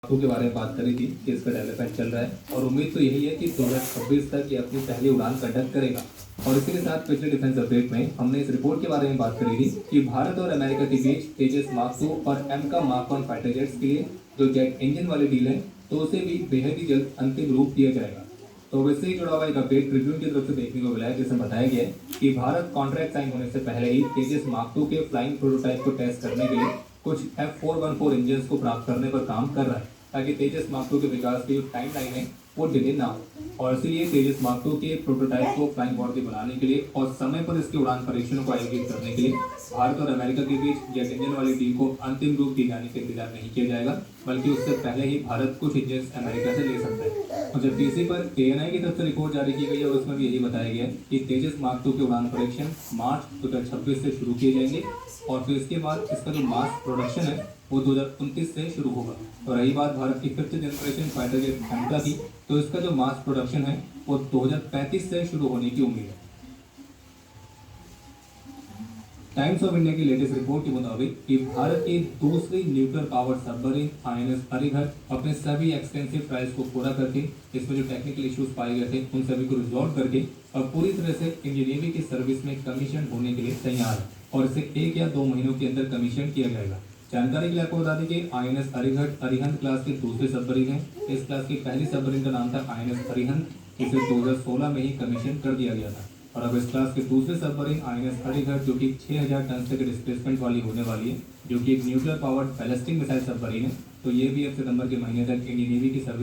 के बारे में बात करी थी कि इसका डेवलपमेंट चल रहा है और उम्मीद तो यही है कि 2026 तक ये अपनी पहली उड़ान कंडक्ट करेगा। और इसी के साथ पिछले डिफेंस अपडेट में हमने इस रिपोर्ट के बारे में बात करी थी कि भारत और अमेरिका के बीच तेजस मार्क 2 और एमका मार्क 1 फाइटर जेट्स के लिए जो जेट इंजन वाली डील है तो उसे भी बेहद ही जल्द अंतिम रूप दिया जाएगा। तो इससे ही जुड़ा हुआ एक अपडेट ट्रिब्यून की तरफ से देखने को मिला है जिसमें बताया गया है कि भारत कॉन्ट्रैक्ट साइन होने से पहले ही तेजस मार्क 2 के फ्लाइंग प्रोटोटाइप को टेस्ट करने के लिए कुछ F414 इंजन को प्राप्त करने पर काम कर रहा है ताकि तेजस मार्क 2 के विकास की जो टाइम लाइन है वो डिले ना हो। और इसीलिए तेजस मार्क 2 के प्रोटोटाइप को फ्लाइंग वर्दी बनाने के लिए और समय पर इसके उड़ान परीक्षणों को आयोजित करने के लिए भारत और अमेरिका के बीच जेट इंजन वाली डील को अंतिम रूप दिए जाने का इंतजार नहीं किया जाएगा, बल्कि उससे पहले ही भारत कुछ इंजन अमेरिका से ले सकता है। और जबकि इसी पर ANI की तरफ से रिपोर्ट जारी की गई है और उसमें भी यही बताया गया है कि तेजस मार्क 2 के उड़ान परीक्षण मार्च 2026 से शुरू किए जाएंगे और फिर इसके बाद इसका जो मास प्रोडक्शन है वो 2029 से शुरू होगा। तो रही बात भारत की 5th जनरेशन फाइटर जेट एमका की, तो इसका जो मास प्रोडक्शन है वो 2035 से शुरू होने की उम्मीद है। टाइम्स ऑफ इंडिया की लेटेस्ट रिपोर्ट के मुताबिक कि भारत की दूसरी nuclear power submarine INS Arihant अपने सभी एक्सटेंसिव ट्रायल्स को पूरा करके इसमें जो टेक्निकल इश्यूज पाए गए थे उन सभी को रिजॉल्व करके और पूरी तरह से इंडियन नेवी की सर्विस में कमीशन होने के लिए तैयार है और इसे 1 या 2 महीनों के अंदर कमीशन किया जाएगा। जानकारी के लिए आपको बता दें कि INS अरिहंत क्लास के दूसरे सबमरीन है। इस क्लास की पहली सबमरीन का नाम था INS अरिहंत, इसे 2016 में ही कमीशन कर दिया गया था और अब इस क्लास के दूसरे सबमरीन INS अरिहंत जो कि 6000 टन से डिस्प्लेसमेंट वाली होने वाली है, जो कि एक nuclear powered ballistic missile submarine है, तो ये भी अब सितंबर के महीने तक इंडियन नेवी की सर्विस